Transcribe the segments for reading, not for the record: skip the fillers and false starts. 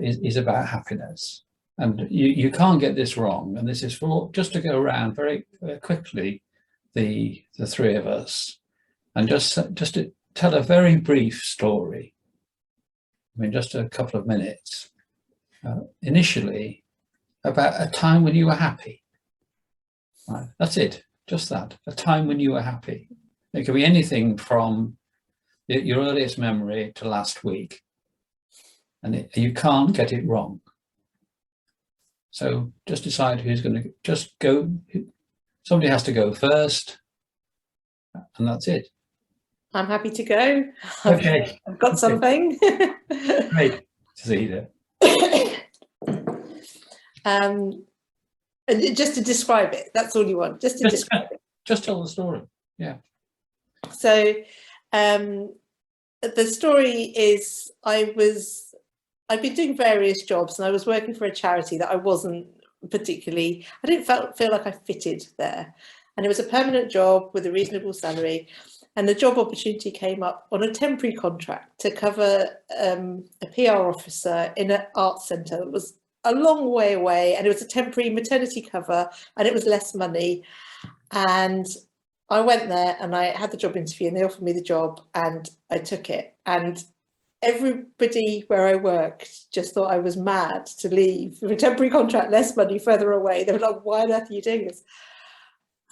is about happiness. And you can't get this wrong. And this is for just to go around very quickly, the three of us, and just to tell a very brief story. I mean, just a couple of minutes. Initially, about a time when you were happy. Right, that's it. Just that. A time when you were happy. It could be anything from your earliest memory to last week, and you can't get it wrong. So just decide who's going to just go. Somebody has to go first, and that's it. I'm happy to go. Okay. I've got something. Great to see you. And just to describe it, that's all you want. Just to describe it. Just tell the story. Yeah. So the story is I've been doing various jobs, and I was working for a charity that I didn't feel like I fitted there. And it was a permanent job with a reasonable salary. And the job opportunity came up on a temporary contract to cover a PR officer in an arts centre that was a long way away. And it was a temporary maternity cover, and it was less money. And I went there and I had the job interview, and they offered me the job, and I took it. And everybody where I worked just thought I was mad to leave for a temporary contract, less money, further away. They were like, why on earth are you doing this?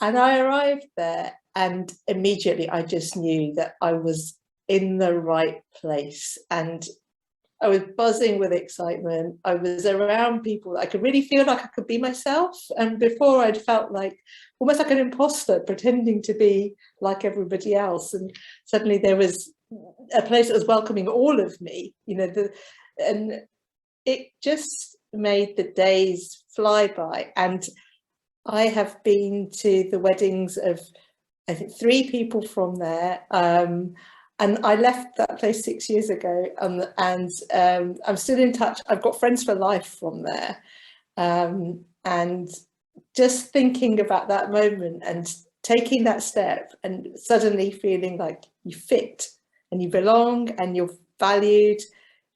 And I arrived there, and immediately I just knew that I was in the right place, and I was buzzing with excitement. I was around people that I could really feel like I could be myself. And before, I'd felt like almost like an imposter, pretending to be like everybody else. And suddenly there was a place that was welcoming all of me, and it just made the days fly by. And I have been to the weddings of, I think, 3 people from there. And I left that place 6 years ago, and I'm still in touch. I've got friends for life from there. And just thinking about that moment and taking that step and suddenly feeling like you fit and you belong and you're valued,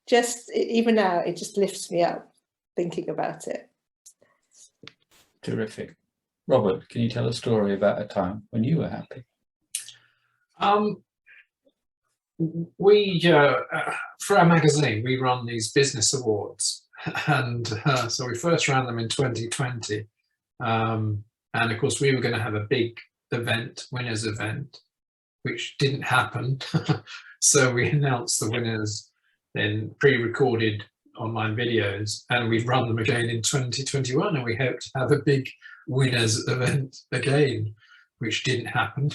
just even now, it just lifts me up thinking about it. Terrific. Robert, can you tell a story about a time when you were happy? We, for our magazine, we run these business awards, and so we first ran them in 2020, and of course we were going to have a big event, winners event, which didn't happen. So we announced the winners in pre-recorded online videos, and we've run them again in 2021, and we hope to have a big winners event again, which didn't happen.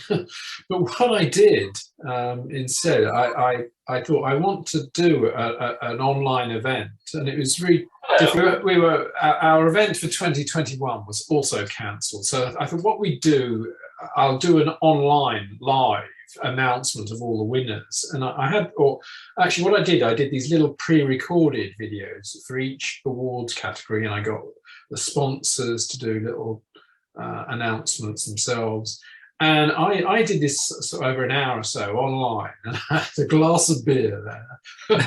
But what I did instead, I thought I want to do an online event, and it was really different. Our event for 2021 was also cancelled. So I thought, what we do, I'll do an online live announcement of all the winners. And actually what I did these little pre-recorded videos for each awards category, and I got the sponsors to do little announcements themselves. And I did this over an hour or so online, and I had a glass of beer there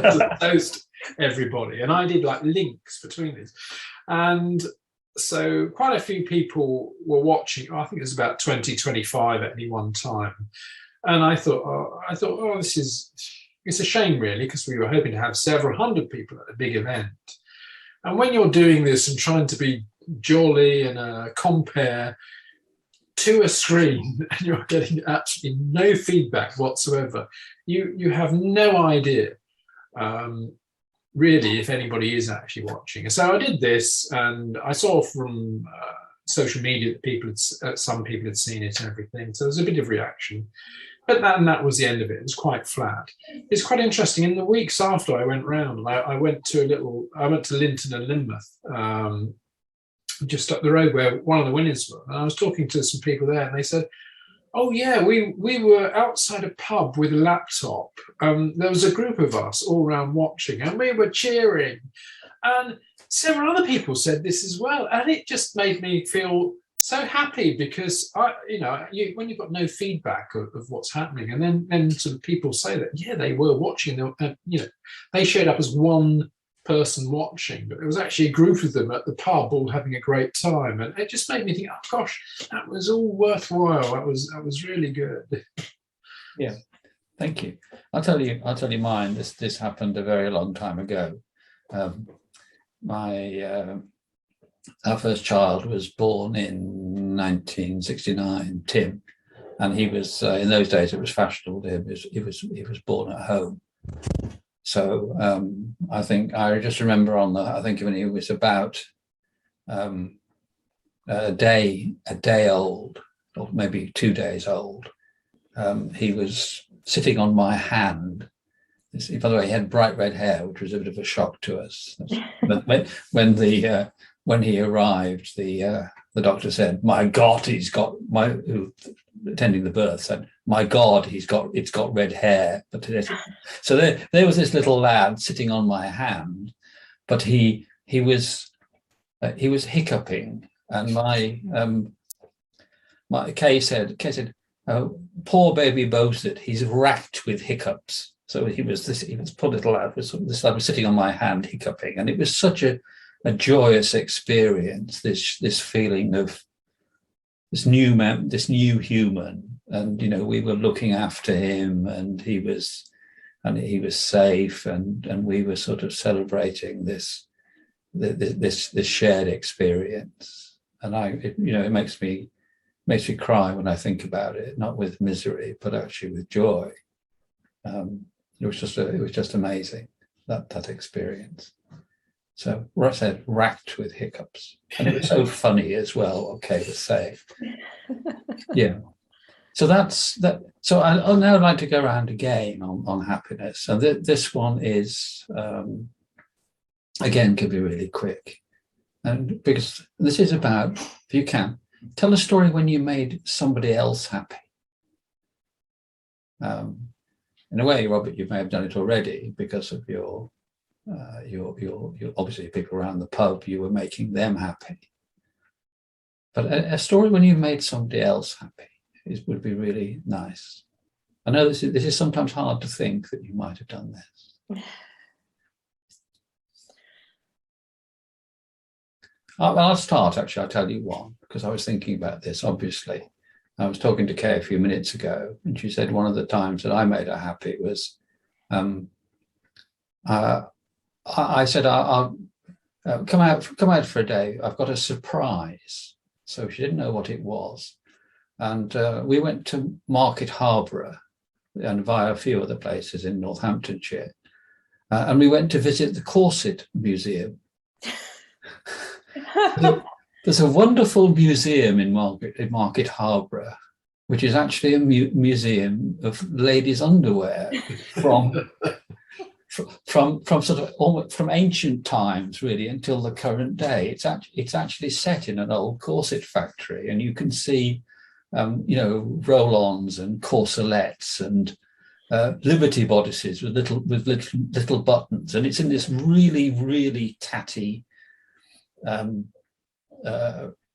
to toast everybody. And I did like links between these. And so quite a few people were watching. I think it was about 20, 25 at any one time. And I thought, oh, it's a shame really, because we were hoping to have several hundred people at a big event. And when you're doing this and trying to be jolly and compare to a screen, and you're getting absolutely no feedback whatsoever, you have no idea really if anybody is actually watching. So I did this, and I saw from social media that some people had seen it and everything, so there was a bit of reaction. But that was the end of it. It was quite flat. It's quite interesting. In the weeks after I went round, I went to Linton and Lynmouth, just up the road where one of the winners were. And I was talking to some people there, and they said, oh yeah, we were outside a pub with a laptop. There was a group of us all around watching, and we were cheering. And several other people said this as well. And it just made me feel so happy, because when you've got no feedback of what's happening, and then sort of people say that, yeah, they were watching, they showed up as one person watching, but there was actually a group of them at the pub all having a great time, and it just made me think, oh gosh, that was all worthwhile. That was really good. Yeah, thank you. I'll tell you mine. This happened a very long time ago. Our first child was born in 1969, Tim, and he was in those days it was fashionable. He was born at home. So I think I just remember I think when he was about a day old, or maybe 2 days old, he was sitting on my hand. By the way, he had bright red hair, which was a bit of a shock to us. But when he arrived, the doctor said, "My God, who attending the birth said, 'My God, it's got red hair.'" But so there was this little lad sitting on my hand, but he was hiccuping, and my Kay said, "Oh, poor baby Bosit, he's racked with hiccups." So this poor little lad was sitting on my hand hiccuping, and it was such a joyous experience. This feeling of this new human, and we were looking after him, and he was safe, and we were sort of celebrating this shared experience. And it makes me cry when I think about it, not with misery, but actually with joy. It was just amazing, that experience. So I said racked with hiccups, and it was so funny as well. Okay, to say, yeah. So that's that. So I'll now like to go around again on happiness, and this one is again can be really quick, and because this is about, if you can, tell a story when you made somebody else happy. In a way, Robert, you may have done it already because of your obviously people around the pub, you were making them happy. But a story when you made somebody else happy would be really nice. I know this is sometimes hard to think that you might have done this. I'll start, actually. I'll tell you one, because I was thinking about this, obviously. I was talking to Kay a few minutes ago, and she said one of the times that I made her happy was I said, I'll come out for a day. I've got a surprise. So she didn't know what it was. And we went to Market Harborough and via a few other places in Northamptonshire. And we went to visit the Corset Museum. There's a wonderful museum in Market Harborough, which is actually a museum of ladies' underwear from sort of almost from ancient times, really, until the current day. It's actually set in an old corset factory, and you can see, roll-ons and corselettes and Liberty bodices with little buttons, and it's in this really, really tatty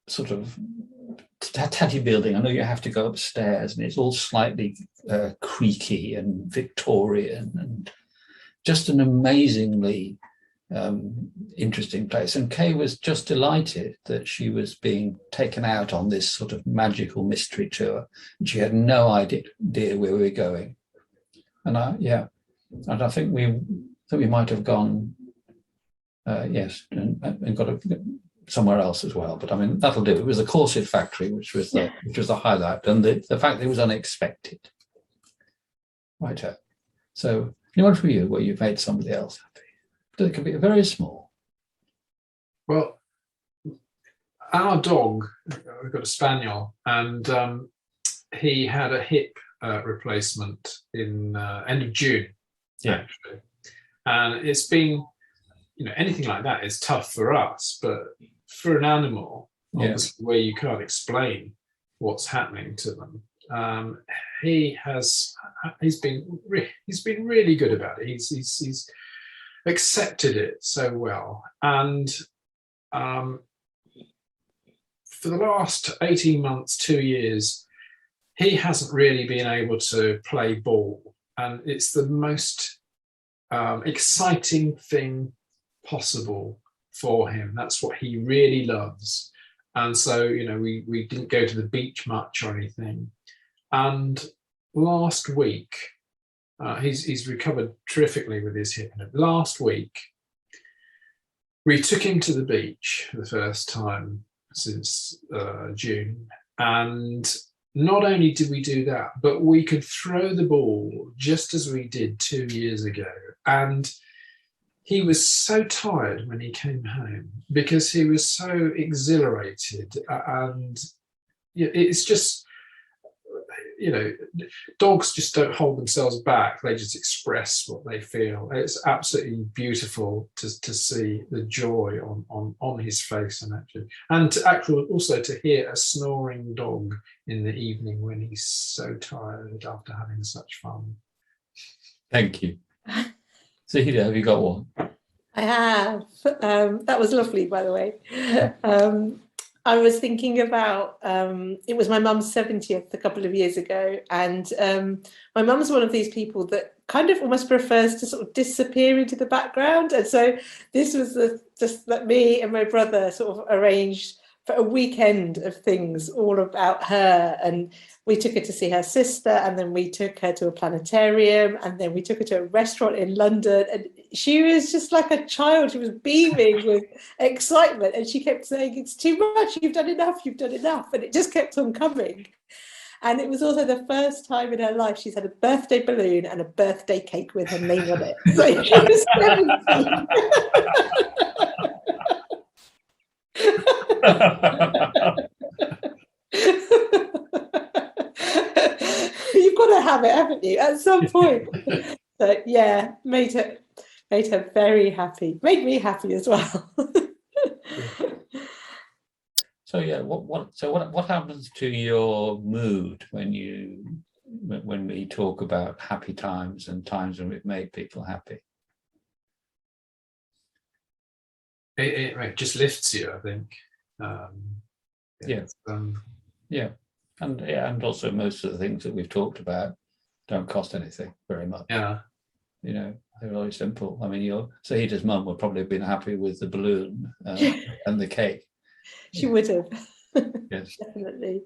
sort of tatty building. I know you have to go upstairs, and it's all slightly creaky and Victorian, and just an amazingly interesting place. And Kay was just delighted that she was being taken out on this sort of magical mystery tour, and she had no idea where we were going. And I think we might have gone, yes, and got somewhere else as well. But I mean, that'll do. It was the corset factory, which was the highlight, and the fact that it was unexpected. Right. So, one for you where you've made somebody else happy. It can be very small. Well, our dog, we've got a spaniel, and he had a hip replacement in end of June. Yeah. Actually. And it's been, anything like that is tough for us, but for an animal, obviously, where you can't explain what's happening to them, he's been really good about it. He's accepted it so well, and for the last 18 months, 2 years, he hasn't really been able to play ball, and it's the most exciting thing possible for him. That's what he really loves. And so, you know, we didn't go to the beach much or anything. And last week, he's recovered terrifically with his hip. Last week, we took him to the beach for the first time since June. And not only did we do that, but we could throw the ball just as we did 2 years ago. And he was so tired when he came home because he was so exhilarated. And it's just, you know, dogs just don't hold themselves back. They just express what they feel. It's absolutely beautiful to see the joy on his face, and to actually also to hear a snoring dog in the evening when he's so tired after having such fun. Thank you. Zahida, have you got one? I have. That was lovely, by the way. I was thinking about, it was my mum's 70th a couple of years ago, and my mum's one of these people that kind of almost prefers to sort of disappear into the background. And so this was just that me and my brother sort of arranged for a weekend of things all about her. And we took her to see her sister, and then we took her to a planetarium, and then we took her to a restaurant in London. And she was just like a child. She was beaming with excitement, and she kept saying, "It's too much, you've done enough, you've done enough." And it just kept on coming. And it was also the first time in her life she's had a birthday balloon and a birthday cake with her name on it. So she was 17. You've got to have it, haven't you, at some point? So yeah, made her very happy. Made me happy as well. So yeah, what happens to your mood when we talk about happy times and times when we've made people happy? It just lifts you, I think. And also most of the things that we've talked about don't cost anything very much. Yeah. You know, they're very simple. I mean, Zahida's mum would probably have been happy with the balloon and the cake. She would have. Yes. Definitely.